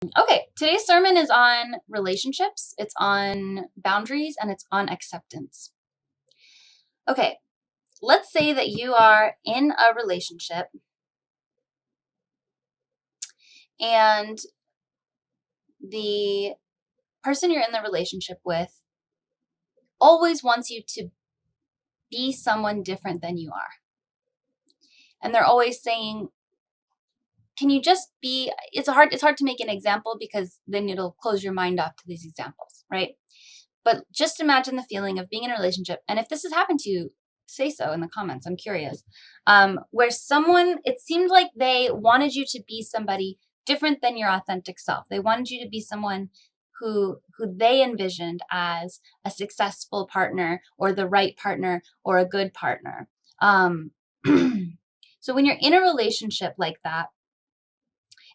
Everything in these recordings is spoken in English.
Okay, today's sermon is on relationships, it's on boundaries, and it's on acceptance. Okay, let's say that you are in a relationship and the person you're in the relationship with always wants you to be someone different than you are. And they're always saying, can you just be, it's hard to make an example because then it'll close your mind off to these examples, right? But just imagine the feeling of being in a relationship. And if this has happened to you, say so in the comments. I'm curious. Where someone, it seemed like they wanted you to be somebody different than your authentic self. They wanted you to be someone who they envisioned as a successful partner or the right partner or a good partner. So when you're in a relationship like that,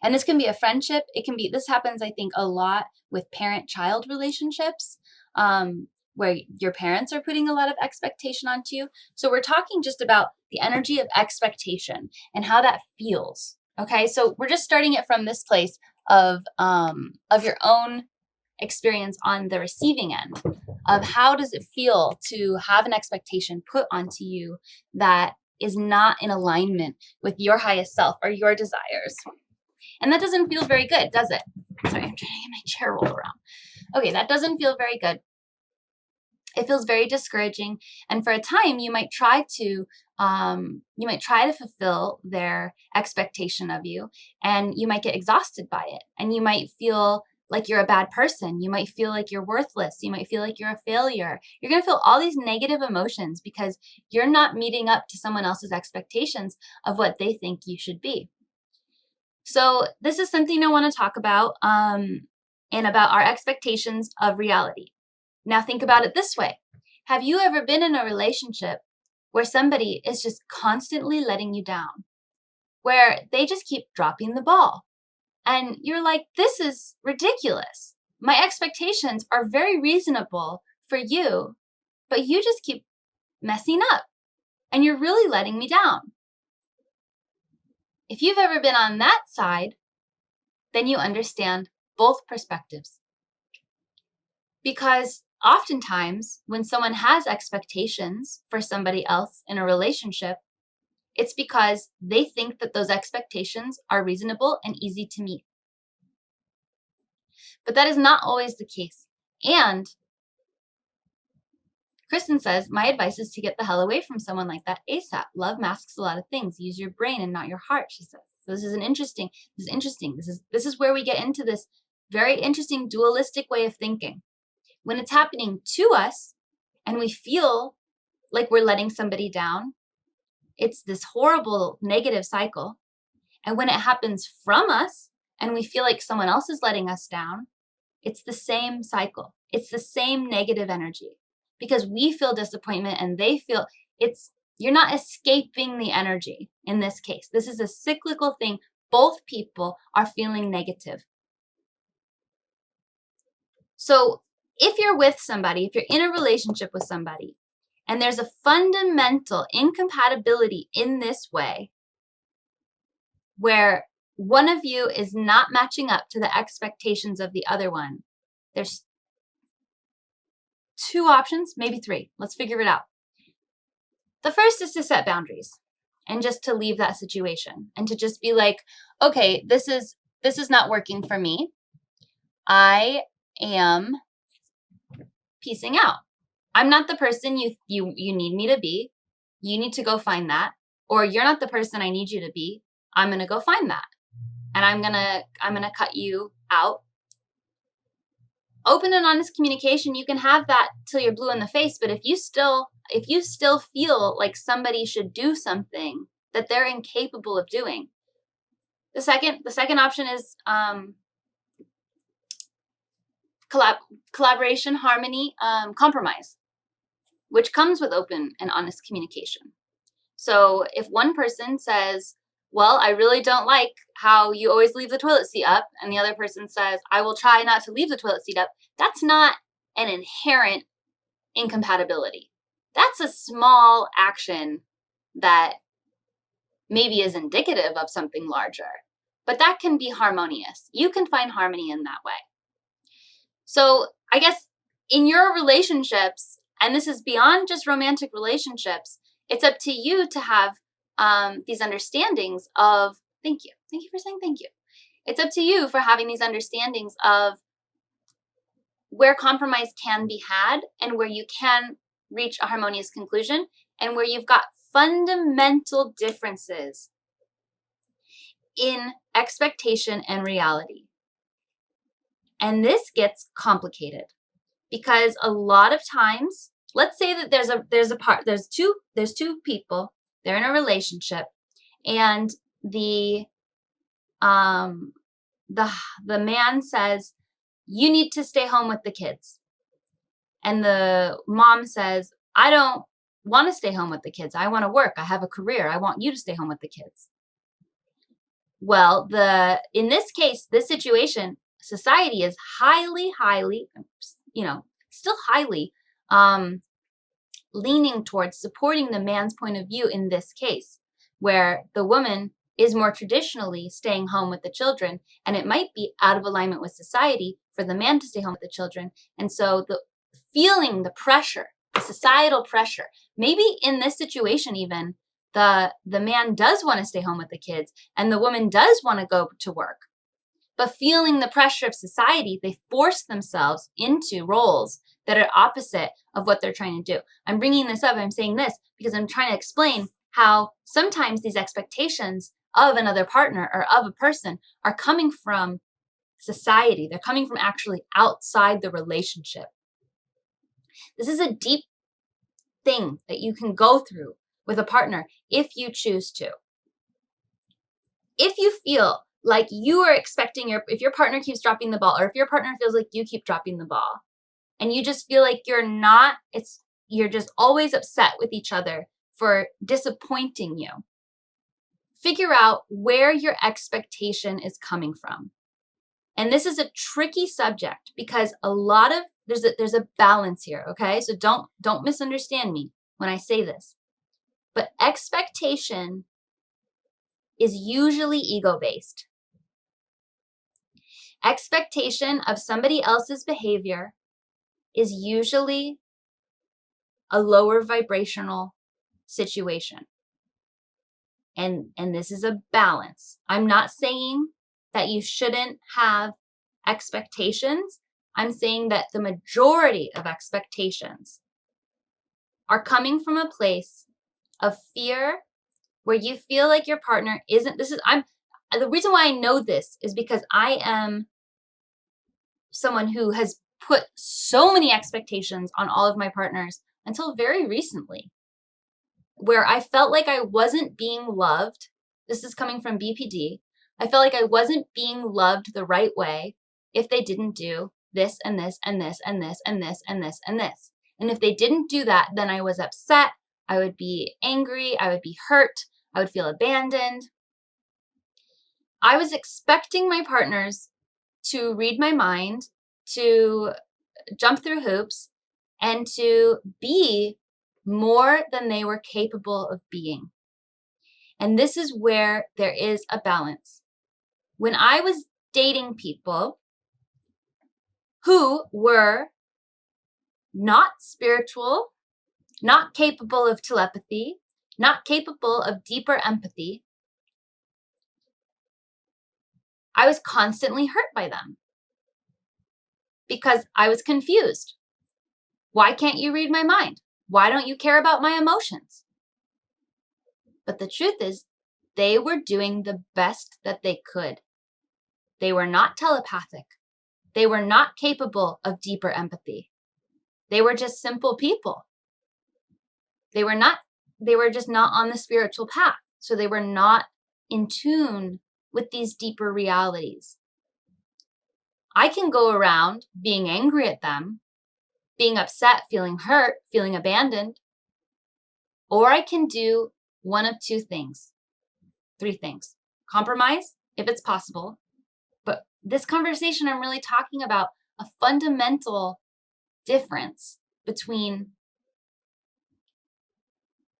and this can be a friendship, this happens, I think, a lot with parent-child relationships, where your parents are putting a lot of expectation onto you. So we're talking just about the energy of expectation and how that feels. Okay, so we're just starting it from this place of your own experience on the receiving end of how does it feel to have an expectation put onto you that is not in alignment with your highest self or your desires. And that doesn't feel very good, does it? Sorry, I'm trying to get my chair rolled around. Okay, that doesn't feel very good. It feels very discouraging. And for a time, you might try to fulfill their expectation of you, and you might get exhausted by it. And you might feel like you're a bad person. You might feel like you're worthless. You might feel like you're a failure. You're going to feel all these negative emotions because you're not meeting up to someone else's expectations of what they think you should be. So this is something I want to talk about, and about our expectations of reality. Now think about it this way. Have you ever been in a relationship where somebody is just constantly letting you down, where they just keep dropping the ball? And you're like, this is ridiculous. My expectations are very reasonable for you, but you just keep messing up and you're really letting me down. If you've ever been on that side, then you understand both perspectives. Because oftentimes, when someone has expectations for somebody else in a relationship, it's because they think that those expectations are reasonable and easy to meet. But that is not always the case. And Kristen says, my advice is to get the hell away from someone like that ASAP. Love masks a lot of things. Use your brain and not your heart, she says. So this is interesting. This is where we get into this very interesting dualistic way of thinking. When it's happening to us and we feel like we're letting somebody down, it's this horrible negative cycle. And when it happens from us and we feel like someone else is letting us down, it's the same cycle. It's the same negative energy because we feel disappointment and they feel you're not escaping the energy in this case. This is a cyclical thing. Both people are feeling negative. So if you're with somebody, if you're in a relationship with somebody, and there's a fundamental incompatibility in this way, where one of you is not matching up to the expectations of the other one, there's two options, maybe three. Let's figure it out. The first is to set boundaries and just to leave that situation and to just be like, okay, this is not working for me. I am piecing out. I'm not the person you need me to be. You need to go find that. Or you're not the person I need you to be. I'm going to go find that. And I'm going to cut you out. Open and honest communication, you can have that till you're blue in the face, but if you still feel like somebody should do something that they're incapable of doing, the second option is collaboration, harmony, compromise, which comes with open and honest communication. So if one person says, well, I really don't like how you always leave the toilet seat up, and the other person says, I will try not to leave the toilet seat up, that's not an inherent incompatibility. That's a small action that maybe is indicative of something larger. but that can be harmonious. You can find harmony in that way. So I guess in your relationships, and this is beyond just romantic relationships, it's up to you to have these understandings of, thank you for saying thank you. It's up to you for having these understandings of where compromise can be had and where you can reach a harmonious conclusion, and where you've got fundamental differences in expectation and reality. And this gets complicated because a lot of times, let's say that there's two people, they're in a relationship, and the man says, you need to stay home with the kids. And the mom says, I don't want to stay home with the kids. I want to work. I have a career. I want you to stay home with the kids. Well, in this case, this situation, society is highly, still highly leaning towards supporting the man's point of view in this case, where the woman is more traditionally staying home with the children, and it might be out of alignment with society for the man to stay home with the children. And so feeling the pressure, the societal pressure, maybe in this situation even, the man does want to stay home with the kids and the woman does want to go to work. But feeling the pressure of society, they force themselves into roles that are opposite of what they're trying to do. I'm bringing this up, I'm saying this because I'm trying to explain how sometimes these expectations of another partner or of a person are coming from society. They're coming from actually outside the relationship. This is a deep thing that you can go through with a partner if you choose to. If you feel like you are expecting if your partner keeps dropping the ball, or if your partner feels like you keep dropping the ball, and you just feel like you're just always upset with each other for disappointing you, figure out where your expectation is coming from. And this is a tricky subject because there's a balance here, okay? So don't misunderstand me when I say this. But expectation is usually ego-based. Expectation of somebody else's behavior is usually a lower vibrational situation. And this is a balance. I'm not saying that you shouldn't have expectations. I'm saying that the majority of expectations are coming from a place of fear where you feel like your partner isn't, the reason why I know this is because I am someone who has put so many expectations on all of my partners until very recently, where I felt like I wasn't being loved. This is coming from BPD. I felt like I wasn't being loved the right way if they didn't do this and this and this and this and this and this and this. And if they didn't do that, then I was upset. I would be angry. I would be hurt. I would feel abandoned. I was expecting my partners to read my mind, to jump through hoops, and to be more than they were capable of being. And this is where there is a balance. When I was dating people who were not spiritual, not capable of telepathy, not capable of deeper empathy, I was constantly hurt by them because I was confused. Why can't you read my mind? Why don't you care about my emotions? But the truth is, they were doing the best that they could. They were not telepathic. They were not capable of deeper empathy. They were just simple people. They were just not on the spiritual path. So they were not in tune with these deeper realities. I can go around being angry at them, being upset, feeling hurt, feeling abandoned, or I can do one of two things, three things. Compromise, if it's possible. But this conversation, I'm really talking about a fundamental difference between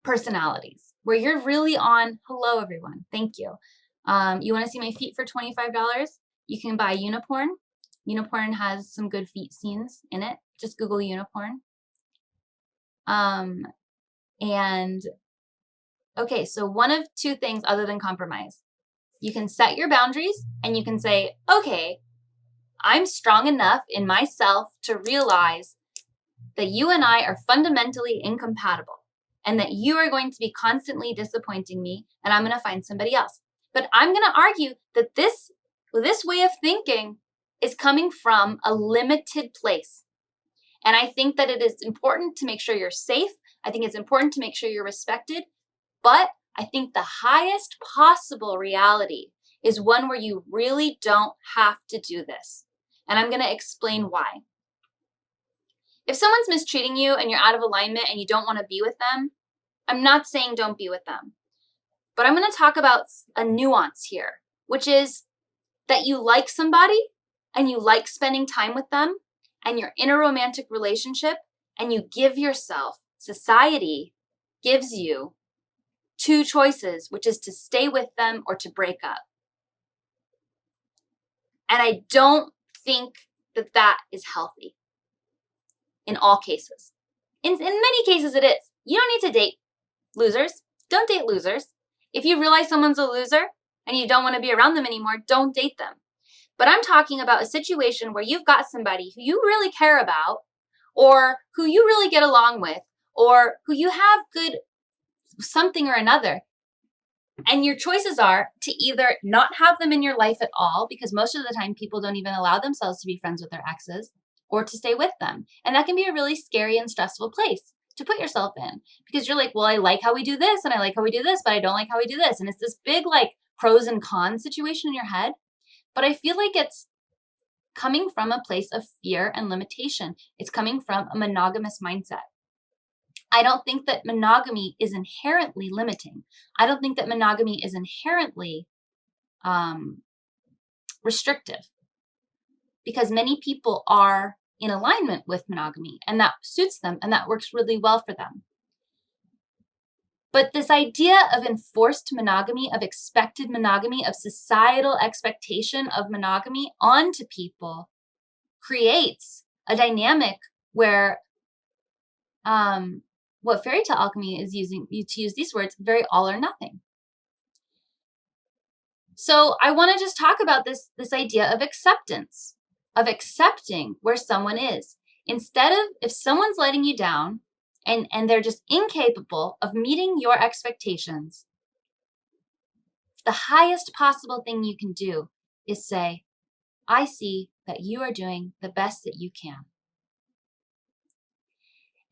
personalities, where you're really on, hello everyone, thank you. You want to see my feet for $25? You can buy Uniporn. Uniporn has some good feet scenes in it. Just Google Uniporn. And okay, so one of two things other than compromise. You can set your boundaries and you can say, okay, I'm strong enough in myself to realize that you and I are fundamentally incompatible and that you are going to be constantly disappointing me and I'm going to find somebody else. But I'm going to argue that this way of thinking is coming from a limited place. And I think that it is important to make sure you're safe. I think it's important to make sure you're respected. But I think the highest possible reality is one where you really don't have to do this. And I'm going to explain why. If someone's mistreating you and you're out of alignment and you don't want to be with them, I'm not saying don't be with them. But I'm going to talk about a nuance here, which is that you like somebody and you like spending time with them and you're in a romantic relationship and you give yourself, society gives you two choices, which is to stay with them or to break up. And I don't think that that is healthy in all cases. In many cases it is. You don't need to date losers. Don't date losers. If you realize someone's a loser and you don't want to be around them anymore, don't date them. But I'm talking about a situation where you've got somebody who you really care about or who you really get along with or who you have good something or another. And your choices are to either not have them in your life at all, because most of the time people don't even allow themselves to be friends with their exes, or to stay with them. And that can be a really scary and stressful place to put yourself in, because you're like, well, I like how we do this and I like how we do this, but I don't like how we do this. And it's this big like pros and cons situation in your head. But I feel like it's coming from a place of fear and limitation. It's coming from a monogamous mindset. I don't think that monogamy is inherently limiting. I don't think that monogamy is inherently restrictive, because many people are in alignment with monogamy and that suits them and that works really well for them. But this idea of enforced monogamy, of expected monogamy, of societal expectation of monogamy onto people creates a dynamic where what fairy tale alchemy is using, to use these words, very all or nothing. So I want to just talk about this idea of acceptance, of accepting where someone is. Instead of, if someone's letting you down and they're just incapable of meeting your expectations, the highest possible thing you can do is say, I see that you are doing the best that you can.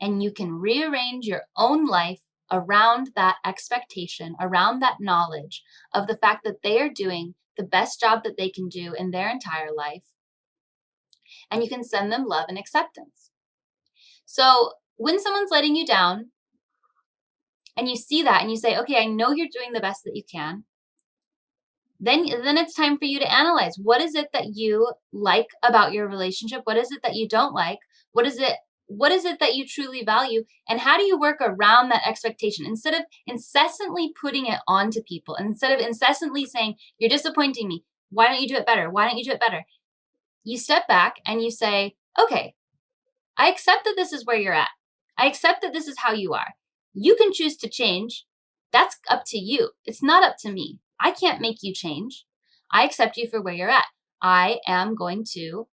And you can rearrange your own life around that expectation, around that knowledge of the fact that they are doing the best job that they can do in their entire life. And you can send them love and acceptance. So when someone's letting you down and you see that and you say, okay, I know you're doing the best that you can, then it's time for you to analyze, what is it that you like about your relationship? What is it that you don't like? What is it that you truly value? And how do you work around that expectation instead of incessantly putting it onto people, instead of incessantly saying, you're disappointing me. Why don't you do it better? Why don't you do it better? You step back and you say, okay, I accept that this is where you're at. I accept that this is how you are. You can choose to change. That's up to you. It's not up to me. I can't make you change. I accept you for where you're at. I am going to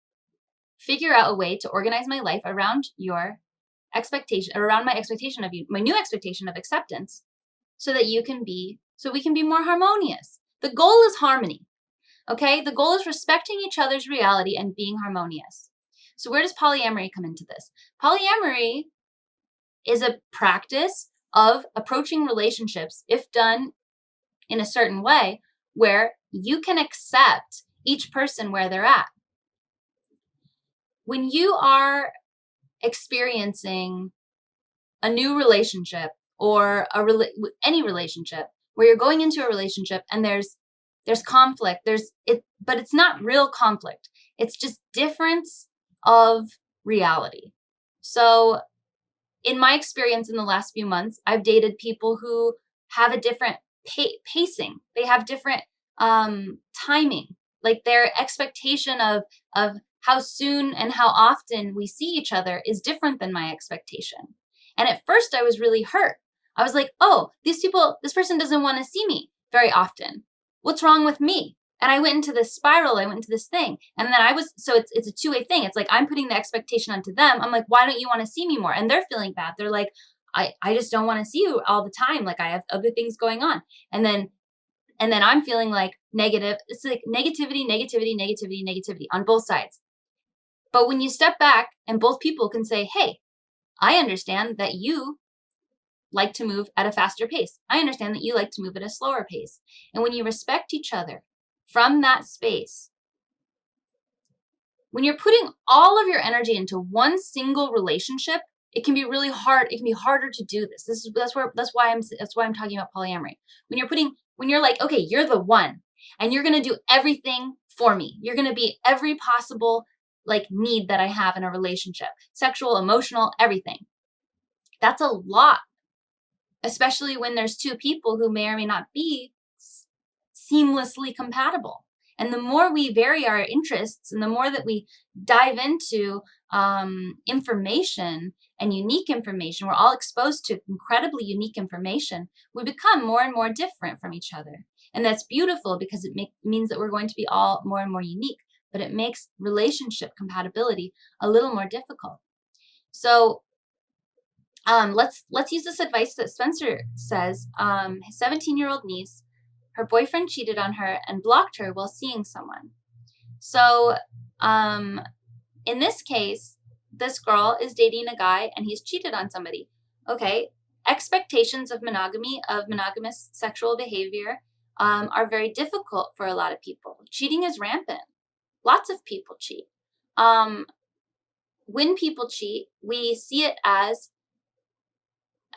figure out a way to organize my life around your expectation, around my expectation of you, my new expectation of acceptance, so that we can be more harmonious. The goal is harmony. Okay? The goal is respecting each other's reality and being harmonious. So where does polyamory come into this? Polyamory is a practice of approaching relationships, if done in a certain way, where you can accept each person where they're at. When you are experiencing a new relationship or any relationship where you're going into a relationship and there's conflict, but it's not real conflict. It's just difference of reality. So in my experience in the last few months, I've dated people who have a different pacing. They have different timing, like their expectation of how soon and how often we see each other is different than my expectation. And at first I was really hurt. I was like, oh, this person doesn't want to see me very often. What's wrong with me? And I went into this spiral, I went into this thing. And then so it's a two-way thing. It's like, I'm putting the expectation onto them. I'm like, why don't you want to see me more? And they're feeling bad. They're like, I just don't want to see you all the time. Like, I have other things going on. And then I'm feeling like negative. It's like negativity on both sides. But when you step back and both people can say, hey, I understand that you like to move at a faster pace. I understand that you like to move at a slower pace. And when you respect each other from that space, when you're putting all of your energy into one single relationship, it can be really hard. It can be harder to do this. That's why I'm talking about polyamory. When you're like, okay, you're the one, and you're going to do everything for me. You're going to be every possible like need that I have in a relationship, sexual, emotional, everything. That's a lot, especially when there's two people who may or may not be seamlessly compatible. And the more we vary our interests and the more that we dive into information and unique information, we're all exposed to incredibly unique information, we become more and more different from each other. And that's beautiful because it means that we're going to be all more and more unique, but it makes relationship compatibility a little more difficult. So let's use this advice that Spencer says. His 17-year-old niece, her boyfriend cheated on her and blocked her while seeing someone. So in this case, this girl is dating a guy and he's cheated on somebody. Okay, expectations of monogamy, of monogamous sexual behavior are very difficult for a lot of people. Cheating is rampant. Lots of people cheat. When people cheat, we see it as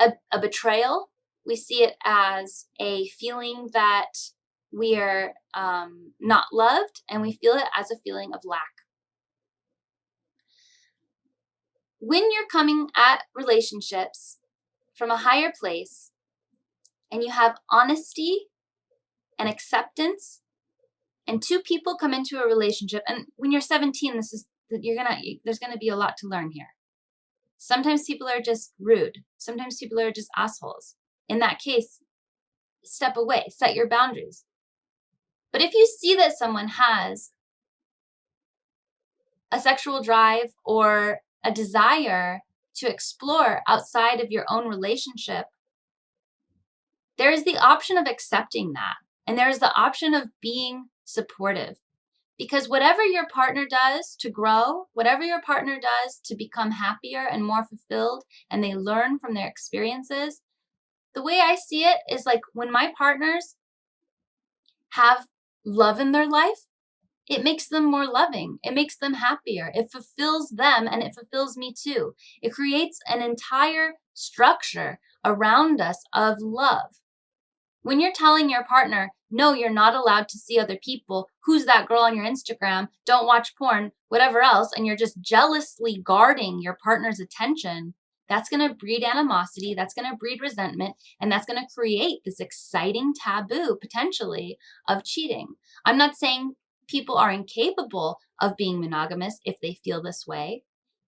a betrayal. We see it as a feeling that we are not loved, and we feel it as a feeling of lack. When you're coming at relationships from a higher place and you have honesty and acceptance, and two people come into a relationship, and when you're 17, there's gonna be a lot to learn here. Sometimes people are just rude. Sometimes people are just assholes. In that case, step away, set your boundaries. But if you see that someone has a sexual drive or a desire to explore outside of your own relationship, there is the option of accepting that. And there is the option of being supportive. Because whatever your partner does to grow, whatever your partner does to become happier and more fulfilled, and they learn from their experiences, the way I see it is like when my partners have love in their life, it makes them more loving. It makes them happier. It fulfills them and it fulfills me too. It creates an entire structure around us of love. When you're telling your partner, no, you're not allowed to see other people, who's that girl on your Instagram, don't watch porn, whatever else, and you're just jealously guarding your partner's attention, that's going to breed animosity, that's going to breed resentment, and that's going to create this exciting taboo, potentially, of cheating. I'm not saying people are incapable of being monogamous if they feel this way.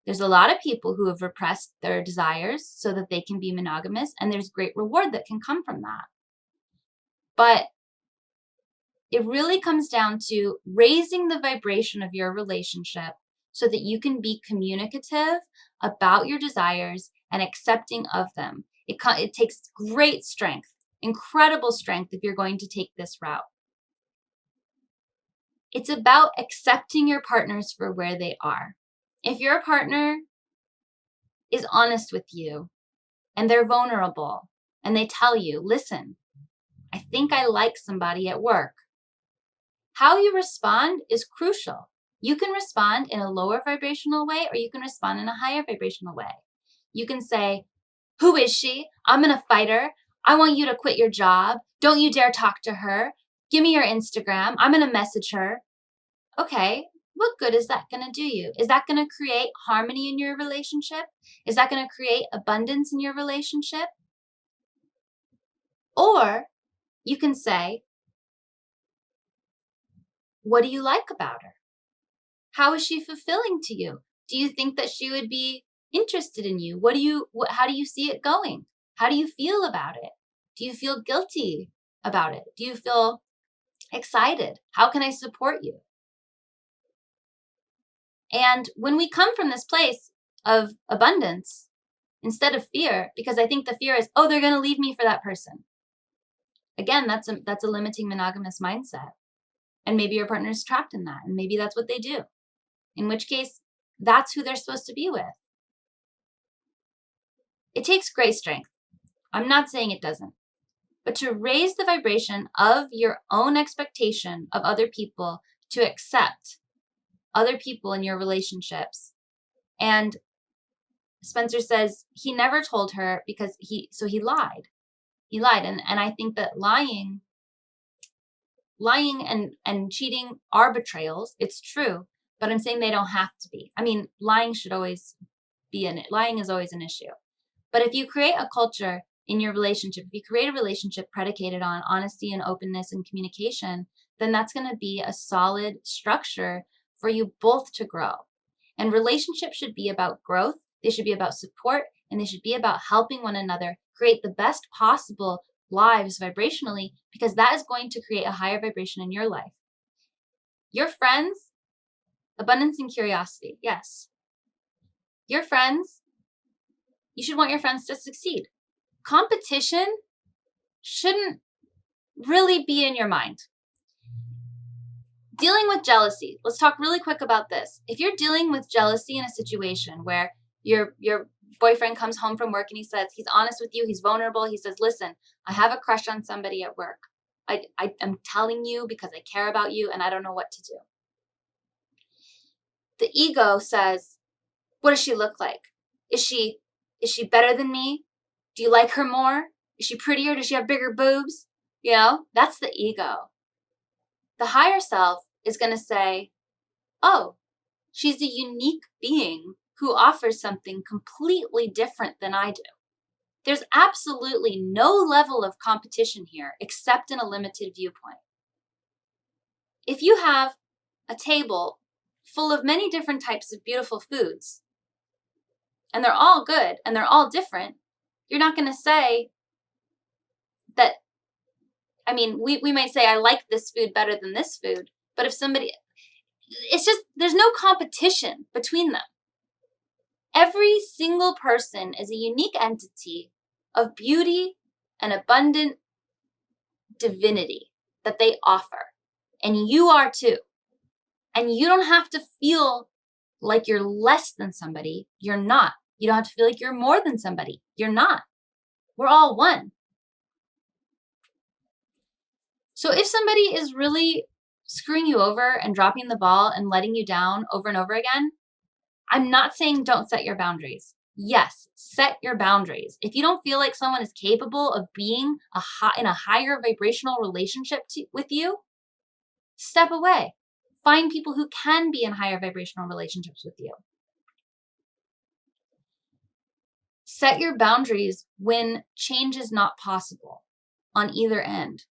There's a lot of people who have repressed their desires so that they can be monogamous, and there's great reward that can come from that. But it really comes down to raising the vibration of your relationship so that you can be communicative about your desires and accepting of them. It takes great strength, incredible strength if you're going to take this route. It's about accepting your partners for where they are. If your partner is honest with you and they're vulnerable and they tell you, listen, I think I like somebody at work. How you respond is crucial. You can respond in a lower vibrational way or you can respond in a higher vibrational way. You can say, who is she? I'm going to fight her. I want you to quit your job. Don't you dare talk to her. Give me your Instagram. I'm going to message her. Okay, what good is that going to do you? Is that going to create harmony in your relationship? Is that going to create abundance in your relationship? Or you can say, What do you like about her? How is she fulfilling to you? Do you think that she would be interested in you? How do you see it going? How do you feel about it? Do you feel guilty about it? Do you feel excited? How can I support you? And when we come from this place of abundance instead of fear, because I think the fear is, oh, they're going to leave me for that person. Again, that's a limiting monogamous mindset. And maybe your partner's trapped in that, and maybe that's what they do. In which case, that's who they're supposed to be with. It takes great strength. I'm not saying it doesn't. But to raise the vibration of your own expectation of other people, to accept other people in your relationships. And Spencer says he never told her because he lied. He lied. And I think that lying and cheating are betrayals. It's true. But I'm saying they don't have to be. I mean, lying is always an issue. But if you create a culture in your relationship, if you create a relationship predicated on honesty and openness and communication, then that's going to be a solid structure for you both to grow. And relationships should be about growth. They should be about support, and they should be about helping one another create the best possible lives vibrationally, because that is going to create a higher vibration in your life. Your friends, abundance and curiosity, yes. Your friends, you should want your friends to succeed. Competition shouldn't really be in your mind. Dealing with jealousy. Let's talk really quick about this. If you're dealing with jealousy in a situation where your boyfriend comes home from work and he's honest with you, he's vulnerable, he says, listen, I have a crush on somebody at work. I'm telling you because I care about you and I don't know what to do. The ego says, what does she look like? Is she better than me? Do you like her more? Is she prettier? Does she have bigger boobs? That's the ego. The higher self is going to say, oh, she's a unique being who offers something completely different than I do. There's absolutely no level of competition here except in a limited viewpoint. If you have a table full of many different types of beautiful foods, and they're all good and they're all different, you're not going to say that. I mean, we might say, I like this food better than this food, but if somebody, it's just, there's no competition between them. Every single person is a unique entity of beauty and abundant divinity that they offer. And you are too. And you don't have to feel like you're less than somebody. You're not. You don't have to feel like you're more than somebody. You're not. We're all one. So if somebody is really screwing you over and dropping the ball and letting you down over and over again, I'm not saying don't set your boundaries. Yes, set your boundaries. If you don't feel like someone is capable of being in a higher vibrational relationship with you, step away. Find people who can be in higher vibrational relationships with you. Set your boundaries when change is not possible on either end.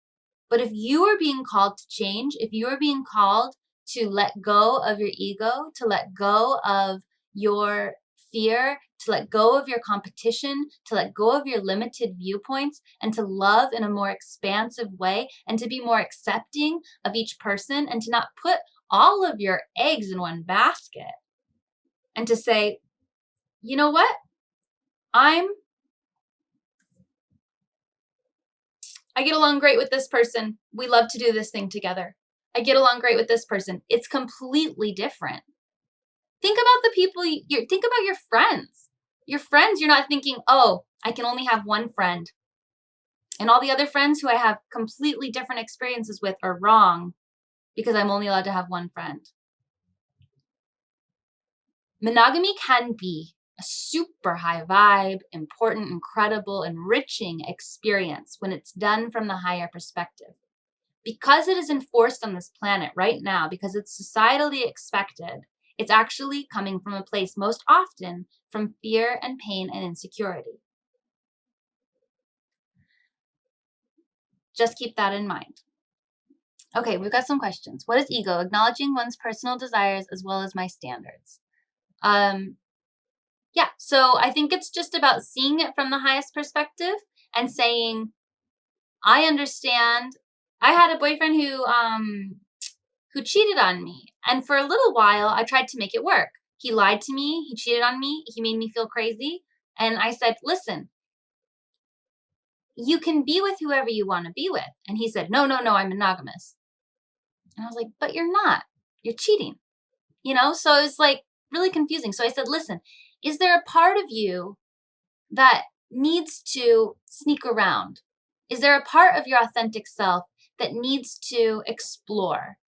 But if you are being called to change, if you are being called to let go of your ego, to let go of your fear, to let go of your competition, to let go of your limited viewpoints, and to love in a more expansive way, and to be more accepting of each person, and to not put all of your eggs in one basket, and to say, you know what? I get along great with this person. We love to do this thing together. I get along great with this person. It's completely different. Think about the people, think about your friends. Your friends, you're not thinking, oh, I can only have one friend. And all the other friends who I have completely different experiences with are wrong because I'm only allowed to have one friend. Monogamy can be a super high vibe, important, incredible, enriching experience when it's done from the higher perspective. Because it is enforced on this planet right now, because it's societally expected, it's actually coming from a place most often from fear and pain and insecurity. Just keep that in mind. Okay, we've got some questions. What is ego? Acknowledging one's personal desires as well as my standards. Yeah, so I think it's just about seeing it from the highest perspective and saying, I understand. I had a boyfriend who cheated on me, and for a little while I tried to make it work. He lied to me, he cheated on me, he made me feel crazy, and I said, "Listen, you can be with whoever you want to be with." And he said, "No, no, no, I'm monogamous." And I was like, "But you're not. You're cheating." So it's like really confusing. So I said, "Listen, is there a part of you that needs to sneak around? Is there a part of your authentic self that needs to explore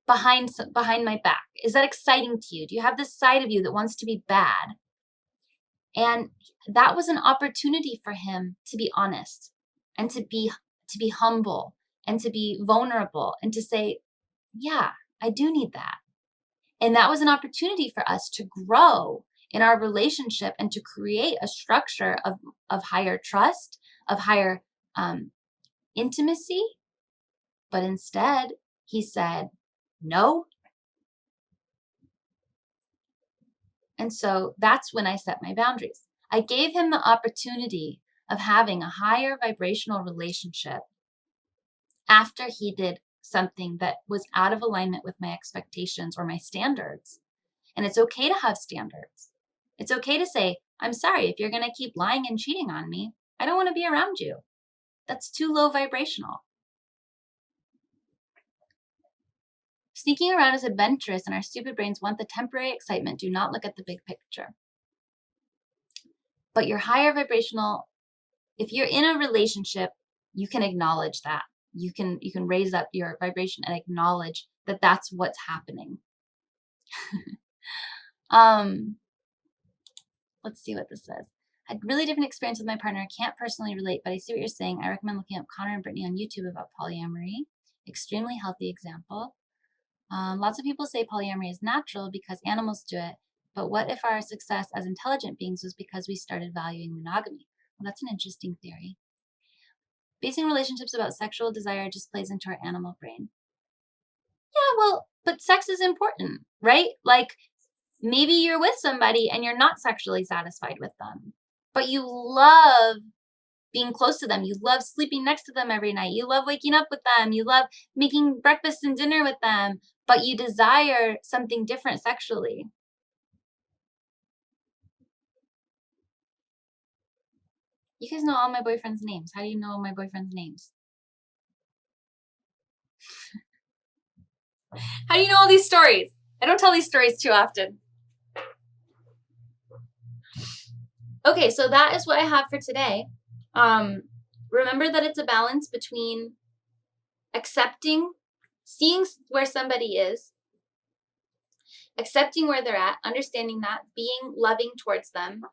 behind my back? Is that exciting to you? Do you have this side of you that wants to be bad?" And that was an opportunity for him to be honest and to be humble and to be vulnerable and to say, "Yeah, I do need that." And that was an opportunity for us to grow in our relationship and to create a structure of higher trust, of higher intimacy. But instead, he said, "No." And so that's when I set my boundaries. I gave him the opportunity of having a higher vibrational relationship after he did something that was out of alignment with my expectations or my standards. And it's okay to have standards. It's okay to say, "I'm sorry, if you're going to keep lying and cheating on me, I don't want to be around you. That's too low vibrational." Sneaking around is adventurous, and our stupid brains want the temporary excitement, do not look at the big picture. But your higher vibrational, if you're in a relationship, you can acknowledge that. You can raise up your vibration and acknowledge that that's what's happening. Let's see what this says. "I had really different experience with my partner. I can't personally relate, but I see what you're saying. I recommend looking up Connor and Brittany on YouTube about polyamory. Extremely healthy example. Lots of people say polyamory is natural because animals do it, but what if our success as intelligent beings was because we started valuing monogamy?" Well, that's an interesting theory. "Basing relationships about sexual desire just plays into our animal brain." Yeah, well, but sex is important, right? Like, maybe you're with somebody and you're not sexually satisfied with them, but you love being close to them. You love sleeping next to them every night. You love waking up with them. You love making breakfast and dinner with them, but you desire something different sexually. You guys know all my boyfriend's names. How do you know all my boyfriend's names? How do you know all these stories? I don't tell these stories too often. Okay, so that is what I have for today. Remember that it's a balance between accepting, seeing where somebody is, accepting where they're at, understanding that, being loving towards them,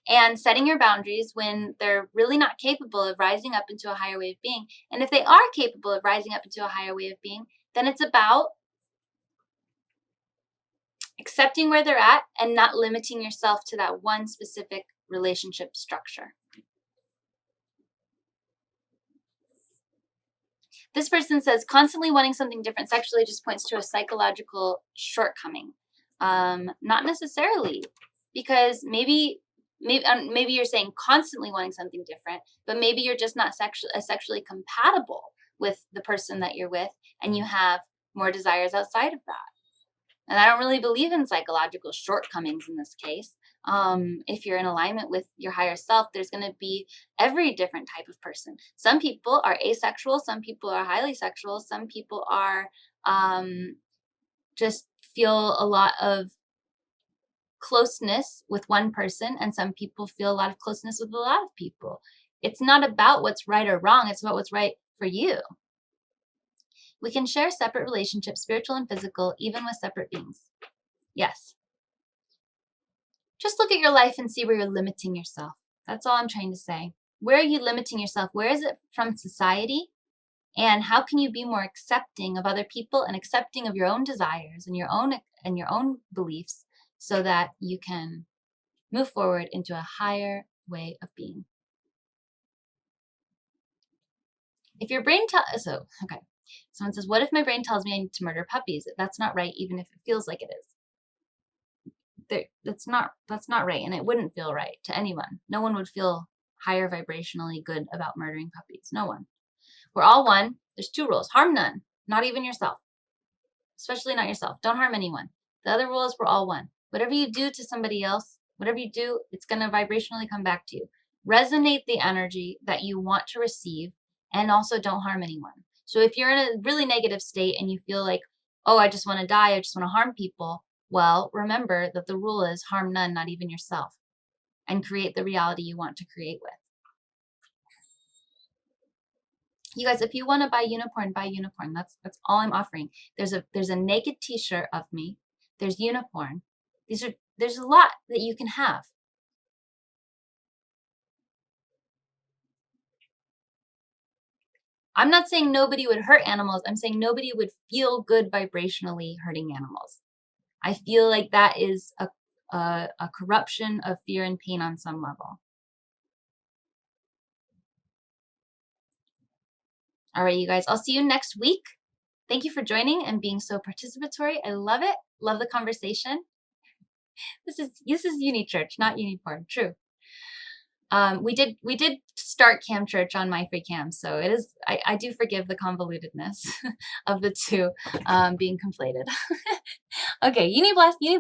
and setting your boundaries when they're really not capable of rising up into a higher way of being. And if they are capable of rising up into a higher way of being, then it's about accepting where they're at and not limiting yourself to that one specific relationship structure. This person says constantly wanting something different sexually just points to a psychological shortcoming. Not necessarily, because maybe you're saying constantly wanting something different, but maybe you're just not sexually compatible with the person that you're with, and you have more desires outside of that. And I don't really believe in psychological shortcomings in this case. If you're in alignment with your higher self, there's going to be every different type of person. Some people are asexual. Some people are highly sexual. Some people are just feel a lot of closeness with one person, and some people feel a lot of closeness with a lot of people. It's not about what's right or wrong. It's about what's right for you. We can share separate relationships, spiritual and physical, even with separate beings. Yes. Just look at your life and see where you're limiting yourself. That's all I'm trying to say. Where are you limiting yourself? Where is it from society? And how can you be more accepting of other people and accepting of your own desires and your own beliefs so that you can move forward into a higher way of being? If your brain okay. Someone says, what if my brain tells me I need to murder puppies? That's not right, even if it feels like it is. That's not right, and it wouldn't feel right to anyone. No one would feel higher vibrationally good about murdering puppies. No one. We're all one. There's 2 rules. Harm none, not even yourself. Especially not yourself. Don't harm anyone. The other rule is we're all one. Whatever you do to somebody else, whatever you do, it's going to vibrationally come back to you. Resonate the energy that you want to receive, and also don't harm anyone. So if you're in a really negative state and you feel like, oh, I just want to die, I just want to harm people, well, remember that the rule is harm none, not even yourself, and create the reality you want to create with. You guys, if you want to buy Unicorn, buy Unicorn. That's all I'm offering. There's a naked t-shirt of me. There's Unicorn. There's a lot that you can have. I'm not saying nobody would hurt animals. I'm saying nobody would feel good vibrationally hurting animals. I feel like that is a corruption of fear and pain on some level. All right, you guys, I'll see you next week. Thank you for joining and being so participatory. I love it. Love the conversation. This is Unichurch, not Unicorn. True. We did start Cam Church on My Free Cam, so it is. I do forgive the convolutedness of the two being conflated. Okay, Uni bless, Uni